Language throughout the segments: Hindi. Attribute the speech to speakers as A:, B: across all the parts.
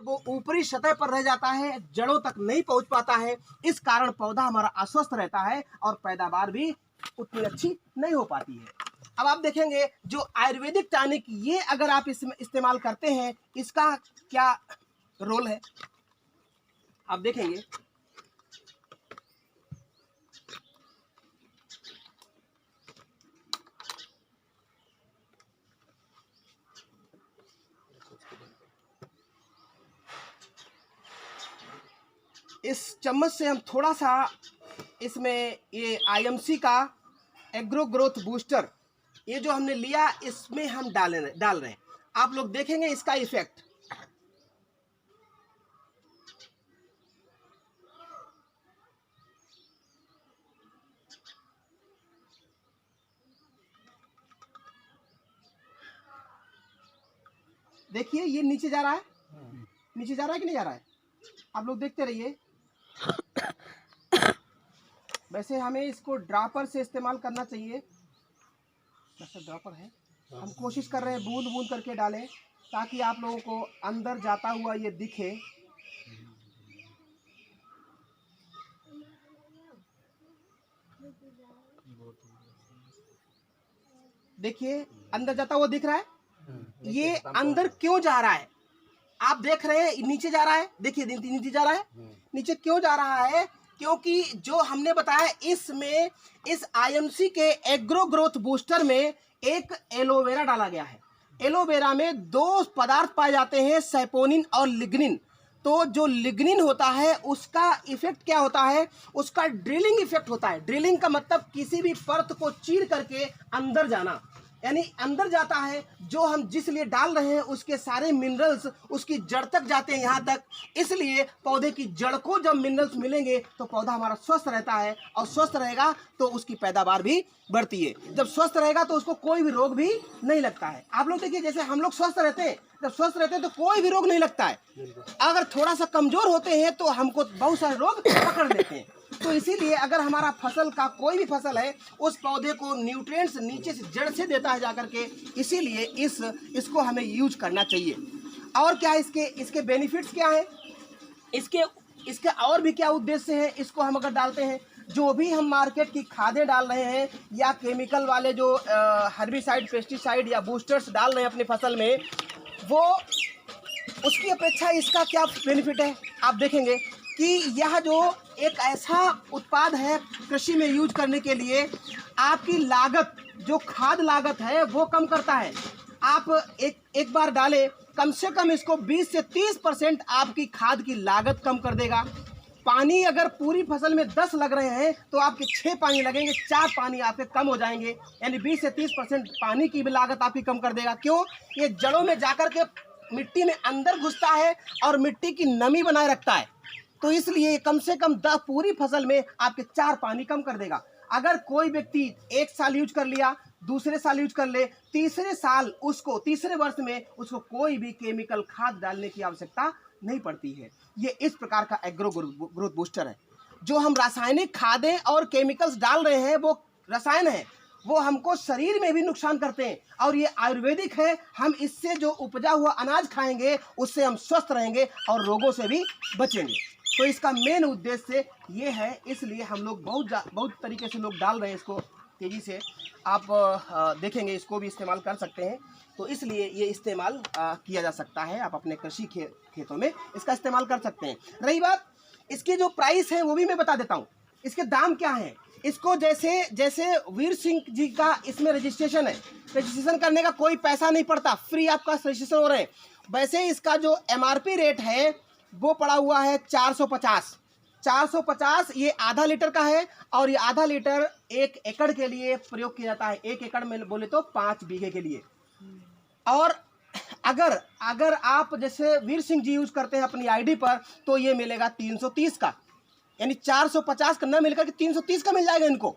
A: वो ऊपरी सतह पर रह जाता है, जड़ों तक नहीं पहुंच पाता है। इस कारण पौधा हमारा अस्वस्थ रहता है और पैदावार भी उतनी अच्छी नहीं हो पाती है। अब आप देखेंगे जो आयुर्वेदिक टॉनिक, ये अगर आप इसमें इस्तेमाल करते हैं, इसका क्या रोल है आप देखेंगे। इस चम्मच से हम थोड़ा सा इसमें ये आईएमसी का एग्रो ग्रोथ बूस्टर, ये जो हमने लिया, इसमें हम डाल रहे हैं। आप लोग देखेंगे इसका इफेक्ट। देखिए ये नीचे जा रहा है, नीचे जा रहा है कि नहीं जा रहा है, आप लोग देखते रहिए। वैसे हमें इसको ड्रॉपर से इस्तेमाल करना चाहिए। वैसे ड्रॉपर है, हम कोशिश कर रहे हैं बूंद बूंद करके डालें ताकि आप लोगों को अंदर जाता हुआ ये दिखे। देखिए अंदर जाता हुआ दिख रहा है। ये अंदर क्यों जा रहा है आप देख रहे हैं, नीचे जा रहा है। देखिए नीचे जा रहा है, नीचे क्यों जा रहा है, क्योंकि जो हमने बताया इसमें, इस आईएमसी के एग्रो ग्रोथ बूस्टर में एक एलोवेरा डाला गया है। एलोवेरा में दो पदार्थ पाए जाते हैं, सैपोनिन और लिग्निन। तो जो लिग्निन होता है उसका इफेक्ट क्या होता है, उसका ड्रिलिंग इफेक्ट होता है। ड्रिलिंग का मतलब किसी भी परत को चीर करके अंदर जाना, यानी अंदर जाता है। जो हम जिस लिए डाल रहे हैं उसके सारे मिनरल्स उसकी जड़ तक जाते हैं, यहाँ तक। इसलिए पौधे की जड़ को जब मिनरल्स मिलेंगे तो पौधा हमारा स्वस्थ रहता है, और स्वस्थ रहेगा तो उसकी पैदावार भी बढ़ती है। जब स्वस्थ रहेगा तो उसको कोई भी रोग भी नहीं लगता है। आप लोग देखिए, जैसे हम लोग स्वस्थ रहते हैं, जब स्वस्थ रहते हैं तो कोई भी रोग नहीं लगता है। अगर थोड़ा सा कमजोर होते हैं तो हमको बहुत सारे रोग पकड़ लेते हैं। तो इसीलिए अगर हमारा फसल का कोई भी फसल है, उस पौधे को न्यूट्रिएंट्स नीचे से जड़ से देता है जाकर के, इसीलिए इसको हमें यूज करना चाहिए। और क्या इसके बेनिफिट्स क्या है, इसके और भी क्या उद्देश्य है। इसको हम अगर डालते हैं, जो भी हम मार्केट की खादें डाल रहे हैं या केमिकल वाले जो हर्बिसाइड, पेस्टिसाइड या बूस्टर्स डाल रहे हैं अपनी फसल में, वो उसकी अपेक्षा इसका क्या बेनिफिट है आप देखेंगे कि यह जो एक ऐसा उत्पाद है कृषि में यूज करने के लिए, आपकी लागत, जो खाद लागत है वो कम करता है। आप एक बार डालें, कम से कम इसको 20 से 30% आपकी खाद की लागत कम कर देगा। पानी अगर पूरी फसल में 10 लग रहे हैं तो आपके 6 पानी लगेंगे, 4 पानी आपके कम हो जाएंगे। यानी 20 से 30% पानी की भी लागत आपकी कम कर देगा। क्यों? ये जड़ों में जाकर के मिट्टी में अंदर घुसता है और मिट्टी की नमी बनाए रखता है। तो इसलिए कम से कम 10 पूरी फसल में आपके 4 पानी कम कर देगा। अगर कोई व्यक्ति 1 साल यूज कर लिया, दूसरे साल यूज कर ले, तीसरे वर्ष में उसको कोई भी केमिकल खाद डालने की आवश्यकता नहीं पड़ती है। ये इस प्रकार का एग्रो ग्रोथ बूस्टर है। जो हम रासायनिक खादें और केमिकल्स डाल रहे हैं वो रसायन है, वो हमको शरीर में भी नुकसान करते हैं। और ये आयुर्वेदिक है, हम इससे जो उपजा हुआ अनाज खाएंगे उससे हम स्वस्थ रहेंगे और रोगों से भी बचेंगे। तो इसका मेन उद्देश्य ये है, इसलिए हम लोग बहुत तरीके से लोग डाल रहे हैं इसको तेज़ी से। आप देखेंगे इसको भी इस्तेमाल कर सकते हैं। तो इसलिए ये इस्तेमाल किया जा सकता है, आप अपने कृषि खेतों में इसका इस्तेमाल कर सकते हैं। रही बात इसकी जो प्राइस है वो भी मैं बता देता हूँ, इसके दाम क्या हैं। इसको जैसे वीर सिंह जी का इसमें रजिस्ट्रेशन है, रजिस्ट्रेशन करने का कोई पैसा नहीं पड़ता, फ्री आपका रजिस्ट्रेशन हो रहे हैं। वैसे इसका जो MRP रेट है वो पड़ा हुआ है 450। ये आधा लीटर का है, और ये आधा लीटर 1 एकड़ के लिए प्रयोग किया जाता है। 1 एकड़ में बोले तो 5 बीघे के लिए। और अगर आप जैसे वीर सिंह जी यूज करते हैं अपनी आईडी पर, तो ये मिलेगा 330 का, यानी 450 का न मिलकर के 330 का मिल जाएगा इनको,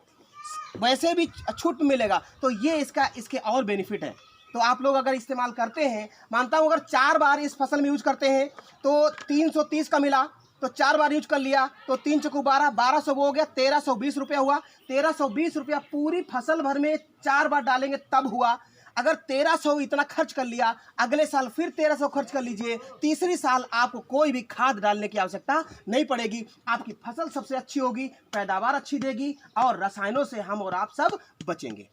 A: वैसे भी छूट मिलेगा। तो ये इसके और बेनिफिट है। तो आप लोग अगर इस्तेमाल करते हैं, मानता हूँ अगर 4 बार इस फसल में यूज करते हैं तो 330 का मिला, तो 4 बार यूज कर लिया तो 3 चौको 12, 1200 वो हो गया, 1320 रुपया हुआ। 1320 रुपया पूरी फसल भर में 4 बार डालेंगे तब हुआ। अगर 1300 इतना खर्च कर लिया, अगले साल फिर 1300 खर्च कर लीजिए, तीसरी साल आपको कोई भी खाद डालने की आवश्यकता नहीं पड़ेगी। आपकी फसल सबसे अच्छी होगी, पैदावार अच्छी देगी और रसायनों से हम और आप सब बचेंगे,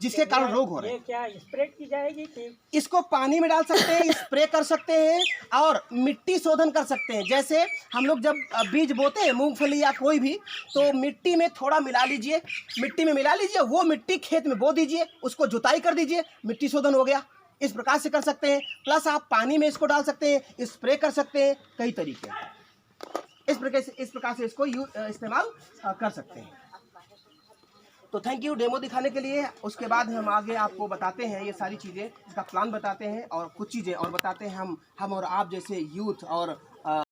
A: जिसके कारण रोग हो रहे हैं।
B: ये क्या स्प्रे की जाएगी कि
A: इसको पानी में डाल सकते हैं, स्प्रे कर सकते हैं और मिट्टी शोधन कर सकते हैं। जैसे हम लोग जब बीज बोते हैं मूंगफली या कोई भी, तो मिट्टी में थोड़ा मिला लीजिए, वो मिट्टी खेत में बो दीजिए, उसको जुताई कर दीजिए, मिट्टी शोधन हो गया। इस प्रकार से कर सकते हैं। प्लस आप पानी में इसको डाल सकते हैं, स्प्रे कर सकते हैं, कई तरीके हैं। इस प्रकार से इसको इस्तेमाल कर सकते हैं। तो थैंक यू डेमो दिखाने के लिए। उसके बाद हम आगे आपको बताते हैं ये सारी चीज़ें, इसका प्लान बताते हैं और कुछ चीज़ें और बताते हैं हम और आप जैसे यूथ और